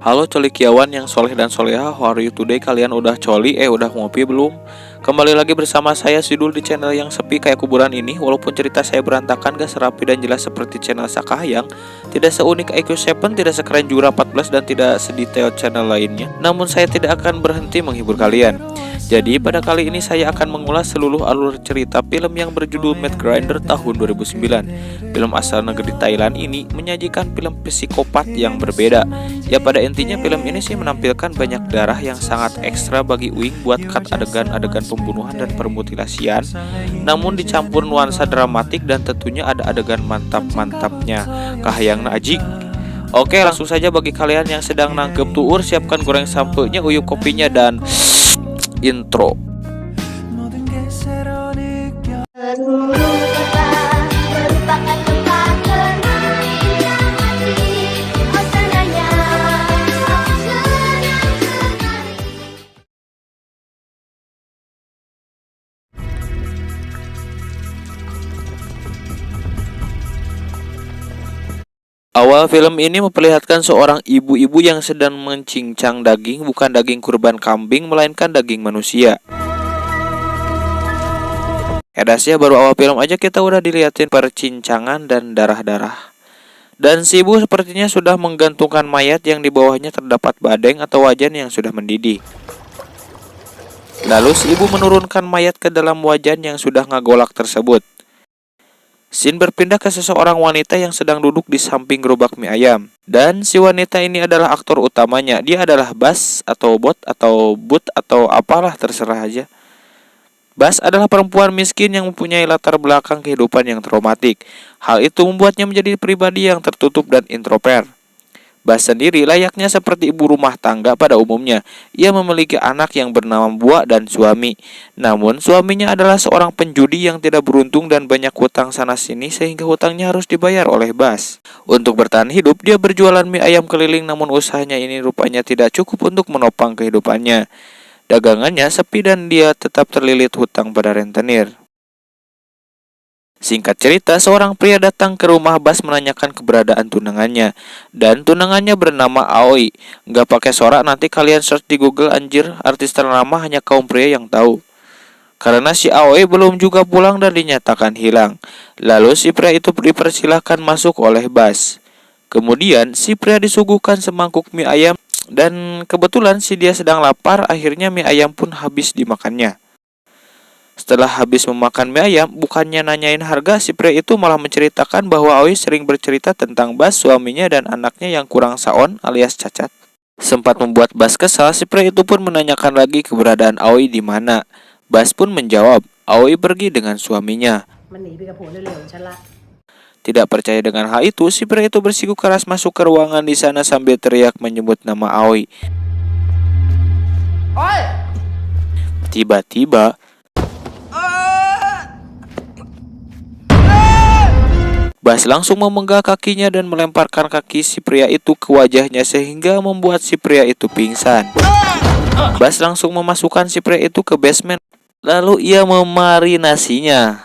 Halo colikiawan yang soleh dan soleha, how are you today? Kalian udah coli? Udah ngopi belum? Kembali lagi bersama saya Sidul di channel yang sepi kayak kuburan ini. Walaupun cerita saya berantakan, gak serapi dan jelas seperti channel Sakahayang, tidak seunik IQ7, tidak sekeren Jura 14, dan tidak sedetail channel lainnya. Namun saya tidak akan berhenti menghibur kalian. Jadi pada kali ini saya akan mengulas seluruh alur cerita film yang berjudul Mad Grinder tahun 2009. Film asal negeri Thailand ini menyajikan film psikopat yang berbeda. Ya pada intinya film ini sih menampilkan banyak darah yang sangat ekstra bagi Wing buat cut adegan-adegan pembunuhan dan permutilasian. Namun dicampur nuansa dramatik dan tentunya ada adegan mantap-mantapnya. Kahayangna aji. Oke, langsung saja bagi kalian yang sedang nangkep tuur, siapkan goreng sampenya, uyup kopinya, dan intro. Awal film ini memperlihatkan seorang ibu-ibu yang sedang mencincang daging, bukan daging kurban kambing, melainkan daging manusia. Edasnya baru awal film aja kita udah dilihatin percincangan dan darah-darah. Dan si ibu sepertinya sudah menggantungkan mayat yang di bawahnya terdapat badeng atau wajan yang sudah mendidih. Lalu si ibu menurunkan mayat ke dalam wajan yang sudah ngagolak tersebut. Scene berpindah ke seseorang wanita yang sedang duduk di samping gerobak mie ayam. Dan si wanita ini adalah aktor utamanya. Dia adalah Bas atau Bot atau But atau apalah, terserah aja. Bas adalah perempuan miskin yang mempunyai latar belakang kehidupan yang traumatik. Hal itu membuatnya menjadi pribadi yang tertutup dan introvert. Bas sendiri layaknya seperti ibu rumah tangga pada umumnya. Ia memiliki anak yang bernama Bua dan suami. Namun suaminya adalah seorang penjudi yang tidak beruntung dan banyak hutang sana-sini sehingga hutangnya harus dibayar oleh Bas. Untuk bertahan hidup, dia berjualan mie ayam keliling, namun usahanya ini rupanya tidak cukup untuk menopang kehidupannya. Dagangannya sepi dan dia tetap terlilit hutang pada rentenir. Singkat cerita, seorang pria datang ke rumah Bas menanyakan keberadaan tunangannya. Dan tunangannya bernama Aoi. Gak pakai sorak, nanti kalian search di Google anjir, artis ternama hanya kaum pria yang tahu. Karena si Aoi belum juga pulang dan dinyatakan hilang. Lalu si pria itu dipersilahkan masuk oleh Bas. Kemudian si pria disuguhkan semangkuk mie ayam. Dan kebetulan si dia sedang lapar, akhirnya mie ayam pun habis dimakannya. Setelah habis memakan mie ayam, bukannya nanyain harga, si pria itu malah menceritakan bahwa Aoi sering bercerita tentang Bas, suaminya dan anaknya yang kurang saon alias cacat. Sempat membuat Bas kesal, si pria itu pun menanyakan lagi keberadaan Aoi di mana. Bas pun menjawab, Aoi pergi dengan suaminya. Tidak percaya dengan hal itu, si pria itu bersikup keras masuk ke ruangan di sana sambil teriak menyebut nama Aoi. Tiba-tiba Bas langsung memegang kakinya dan melemparkan kaki si pria itu ke wajahnya sehingga membuat si pria itu pingsan. Bas langsung memasukkan si pria itu ke basement, lalu ia memarinasinya.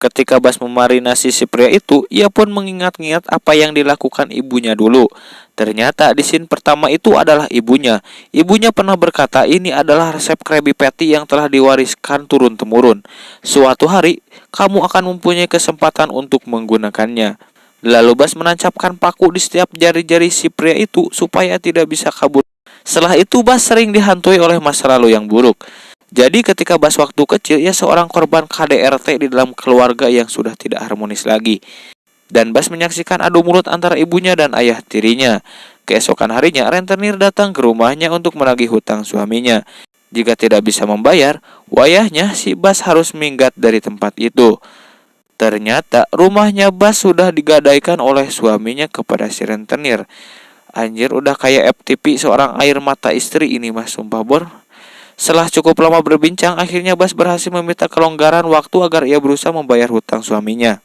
Ketika Bas memarinasi si pria itu, ia pun mengingat-ingat apa yang dilakukan ibunya dulu. Ternyata di scene pertama itu adalah ibunya. Ibunya pernah berkata ini adalah resep Krabby Patty yang telah diwariskan turun-temurun. Suatu hari, kamu akan mempunyai kesempatan untuk menggunakannya. Lalu Bas menancapkan paku di setiap jari-jari si pria itu supaya tidak bisa kabur. Setelah itu Bas sering dihantui oleh masa lalu yang buruk. Jadi ketika Bas waktu kecil, ia seorang korban KDRT di dalam keluarga yang sudah tidak harmonis lagi. Dan Bas menyaksikan adu mulut antara ibunya dan ayah tirinya. Keesokan harinya, rentenir datang ke rumahnya untuk menagih hutang suaminya. Jika tidak bisa membayar, wayahnya si Bas harus minggat dari tempat itu. Ternyata rumahnya Bas sudah digadaikan oleh suaminya kepada si rentenir. Anjir, udah kayak FTP seorang air mata istri ini mas, sumpah bor. Setelah cukup lama berbincang, akhirnya Bas berhasil meminta kelonggaran waktu agar ia berusaha membayar hutang suaminya.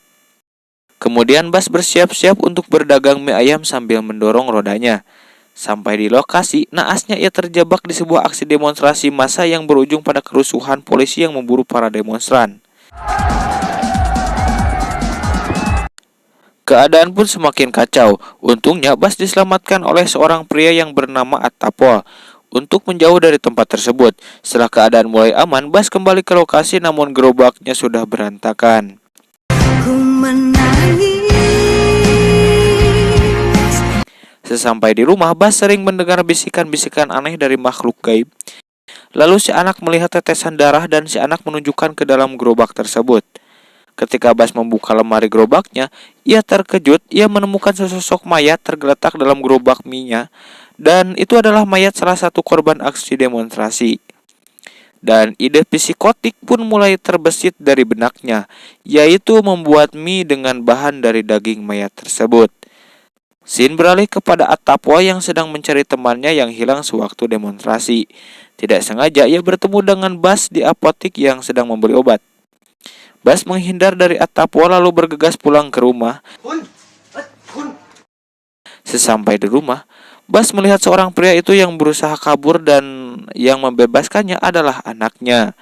Kemudian Bas bersiap-siap untuk berdagang mie ayam sambil mendorong rodanya. Sampai di lokasi, naasnya ia terjebak di sebuah aksi demonstrasi massa yang berujung pada kerusuhan polisi yang memburu para demonstran. Keadaan pun semakin kacau. Untungnya Bas diselamatkan oleh seorang pria yang bernama Atapwa untuk menjauh dari tempat tersebut. Setelah keadaan mulai aman, Bas kembali ke lokasi namun gerobaknya sudah berantakan. Sesampai di rumah, Bas sering mendengar bisikan-bisikan aneh dari makhluk gaib. Lalu si anak melihat tetesan darah dan si anak menunjukkan ke dalam gerobak tersebut. Ketika Bas membuka lemari gerobaknya, ia terkejut. Ia menemukan sesosok mayat tergeletak dalam gerobak mie-nya, dan itu adalah mayat salah satu korban aksi demonstrasi. Dan ide psikotik pun mulai terbesit dari benaknya, yaitu membuat mie dengan bahan dari daging mayat tersebut. Scene beralih kepada Atapwa yang sedang mencari temannya yang hilang sewaktu demonstrasi. Tidak sengaja ia bertemu dengan Bas di apotik yang sedang membeli obat. Bas menghindar dari Atapwa lalu bergegas pulang ke rumah. Sesampai di rumah, Bas melihat seorang pria itu yang berusaha kabur dan yang membebaskannya adalah anaknya.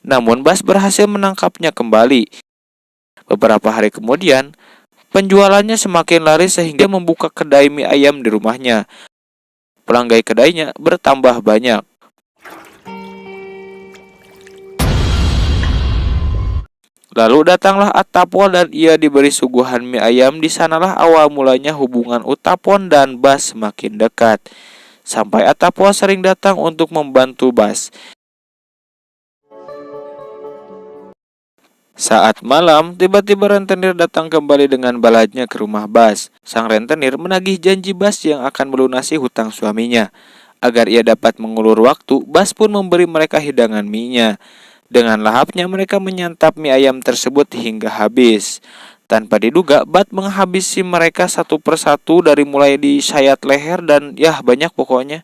Namun Bas berhasil menangkapnya kembali. Beberapa hari kemudian, penjualannya semakin laris sehingga membuka kedai mie ayam di rumahnya. Pelanggan kedainya bertambah banyak. Lalu datanglah Atapwa dan ia diberi suguhan mie ayam. Di sanalah awal mulanya hubungan Utapon dan Bas semakin dekat. Sampai Atapwa sering datang untuk membantu Bas. Saat malam, tiba-tiba rentenir datang kembali dengan baladnya ke rumah Bas. Sang rentenir menagih janji Bas yang akan melunasi hutang suaminya. Agar ia dapat mengulur waktu, Bas pun memberi mereka hidangan mie-nya. Dengan lahapnya mereka menyantap mie ayam tersebut hingga habis. Tanpa diduga, Bat menghabisi mereka satu persatu dari mulai di sayat leher dan ya banyak pokoknya.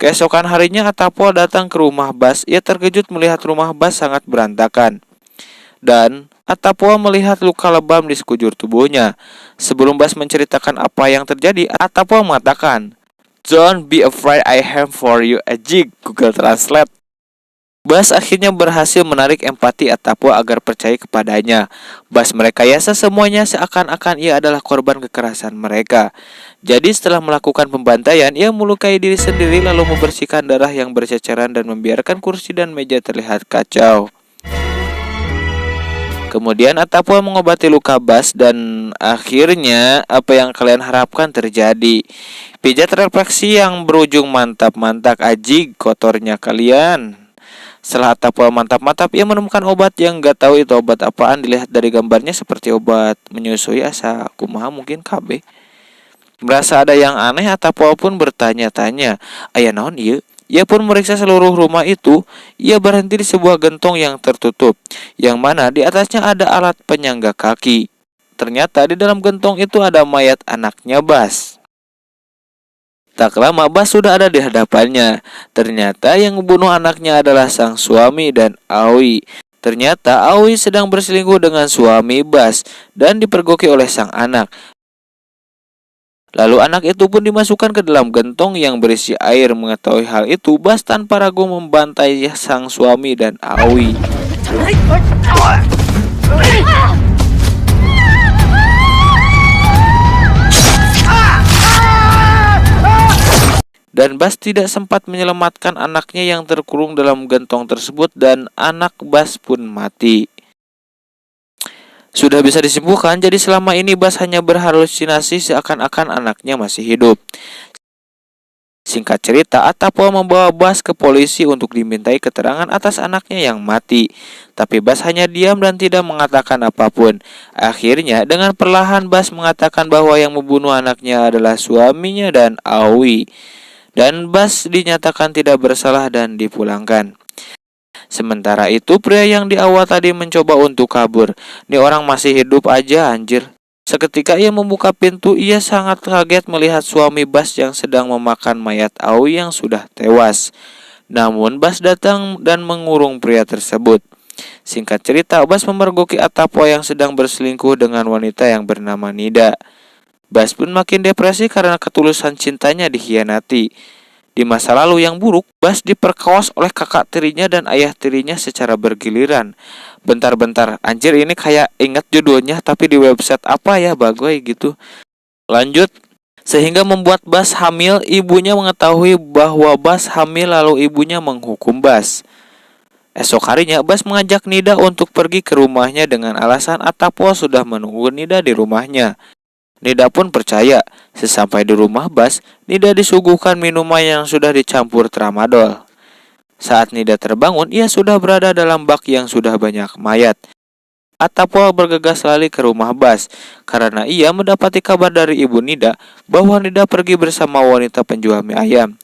Keesokan harinya Atapwa datang ke rumah Bas. Ia terkejut melihat rumah Bas sangat berantakan. Dan Atapwa melihat luka lebam di sekujur tubuhnya. Sebelum Bas menceritakan apa yang terjadi, Atapwa mengatakan, "Don't be afraid, I have for you a jig." Google Translate. Bas akhirnya berhasil menarik empati Atapwa agar percaya kepadanya. Bas merekayasa semuanya seakan-akan ia adalah korban kekerasan mereka. Jadi setelah melakukan pembantaian, ia melukai diri sendiri lalu membersihkan darah yang berceceran dan membiarkan kursi dan meja terlihat kacau. Kemudian Atapwa mengobati luka Bas dan akhirnya apa yang kalian harapkan terjadi. Pijat refleksi yang berujung mantap-mantap ajig kotornya kalian. Setelah Atapwa mantap-mantap, ia menemukan obat yang gak tahu itu obat apaan. Dilihat dari gambarnya seperti obat menyusui asa kumaha mungkin KB. Merasa ada yang aneh, Atapwa pun bertanya-tanya, "Aya naon ieu?" Ia pun meriksa seluruh rumah itu. Ia berhenti di sebuah gentong yang tertutup, yang mana di atasnya ada alat penyangga kaki. Ternyata di dalam gentong itu ada mayat anaknya Bas. Tak lama Bas sudah ada di hadapannya. Ternyata yang membunuh anaknya adalah sang suami dan Aoi. Ternyata Aoi sedang berselingkuh dengan suami Bas dan dipergoki oleh sang anak. Lalu anak itu pun dimasukkan ke dalam gentong yang berisi air. Mengetahui hal itu, Bas tanpa ragu membantai sang suami dan Aoi. Dan Bas tidak sempat menyelamatkan anaknya yang terkurung dalam gentong tersebut dan anak Bas pun mati. Sudah bisa disimpulkan, jadi selama ini Bas hanya berhalusinasi seakan-akan anaknya masih hidup. Singkat cerita, Atapwa membawa Bas ke polisi untuk dimintai keterangan atas anaknya yang mati. Tapi Bas hanya diam dan tidak mengatakan apapun. Akhirnya, dengan perlahan Bas mengatakan bahwa yang membunuh anaknya adalah suaminya dan Aoi. Dan Bas dinyatakan tidak bersalah dan dipulangkan. Sementara itu pria yang di awal tadi mencoba untuk kabur. Nih orang masih hidup aja anjir. Seketika ia membuka pintu, ia sangat kaget melihat suami Bas yang sedang memakan mayat Aoi yang sudah tewas. Namun Bas datang dan mengurung pria tersebut. Singkat cerita, Bas memergoki Atapo yang sedang berselingkuh dengan wanita yang bernama Nida. Bas pun makin depresi karena ketulusan cintanya dikhianati. Di masa lalu yang buruk, Bas diperkaos oleh kakak tirinya dan ayah tirinya secara bergiliran. Bentar-bentar, anjir ini kayak ingat judulnya tapi di website apa ya bagoy gitu. Lanjut, sehingga membuat Bas hamil. Ibunya mengetahui bahwa Bas hamil lalu ibunya menghukum Bas. Esok harinya Bas mengajak Nida untuk pergi ke rumahnya dengan alasan Atapo sudah menunggu Nida di rumahnya. Nida pun percaya. Sesampai di rumah Bas, Nida disuguhkan minuman yang sudah dicampur tramadol. Saat Nida terbangun, ia sudah berada dalam bak yang sudah banyak mayat. Atapo bergegas lari ke rumah Bas karena ia mendapati kabar dari ibu Nida bahwa Nida pergi bersama wanita penjual mie ayam.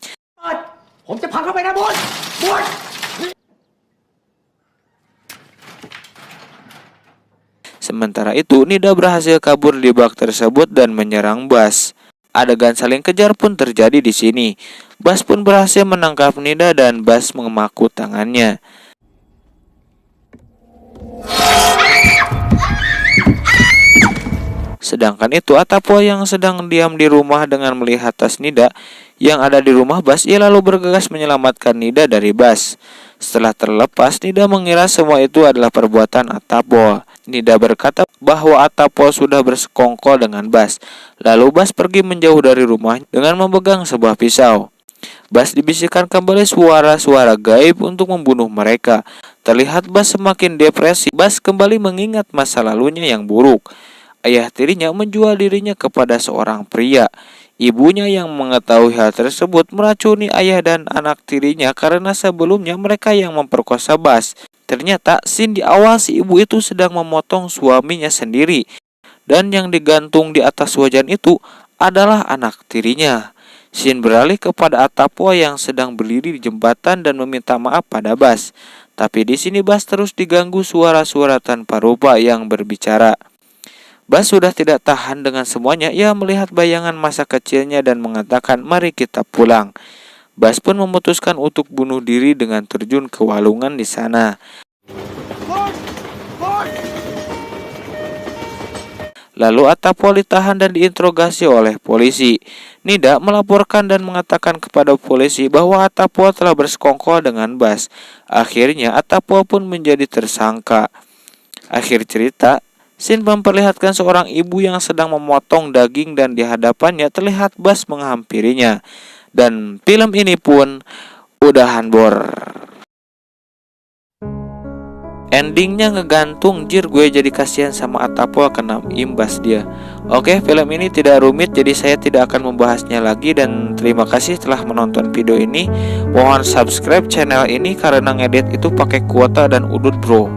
Sementara itu, Nida berhasil kabur di bak tersebut dan menyerang Bas. Adegan saling kejar pun terjadi di sini. Bas pun berhasil menangkap Nida dan Bas memaku tangannya. Sedangkan itu, Atapo yang sedang diam di rumah dengan melihat tas Nida yang ada di rumah Bas, ia lalu bergegas menyelamatkan Nida dari Bas. Setelah terlepas, Nida mengira semua itu adalah perbuatan Atapo. Nida berkata bahwa Atapo sudah bersekongkol dengan Bas. Lalu Bas pergi menjauh dari rumah dengan memegang sebuah pisau. Bas dibisikkan kembali suara-suara gaib untuk membunuh mereka. Terlihat Bas semakin depresi. Bas kembali mengingat masa lalunya yang buruk. Ayah tirinya menjual dirinya kepada seorang pria. Ibunya yang mengetahui hal tersebut meracuni ayah dan anak tirinya karena sebelumnya mereka yang memperkosa Bas. Ternyata scene di awal si ibu itu sedang memotong suaminya sendiri. Dan yang digantung di atas wajan itu adalah anak tirinya. Scene beralih kepada Atapo yang sedang berdiri di jembatan dan meminta maaf pada Bas. Tapi di sini Bas terus diganggu suara-suara tanpa rupa yang berbicara. Bas sudah tidak tahan dengan semuanya. Ia melihat bayangan masa kecilnya dan mengatakan, "Mari kita pulang." Bas pun memutuskan untuk bunuh diri dengan terjun ke walungan di sana. Lalu Atapo ditahan dan diinterogasi oleh polisi. Nida melaporkan dan mengatakan kepada polisi bahwa Atapo telah bersekongkol dengan Bas. Akhirnya Atapo pun menjadi tersangka. Akhir cerita, scene memperlihatkan seorang ibu yang sedang memotong daging dan di hadapannya terlihat Bas menghampirinya. Dan film ini pun udahan bor. Endingnya ngegantung, jir, gue jadi kasihan sama Atapo kena imbas dia. Oke, film ini tidak rumit jadi saya tidak akan membahasnya lagi. Dan terima kasih telah menonton video ini. Mohon subscribe channel ini karena ngedit itu pakai kuota dan udut bro.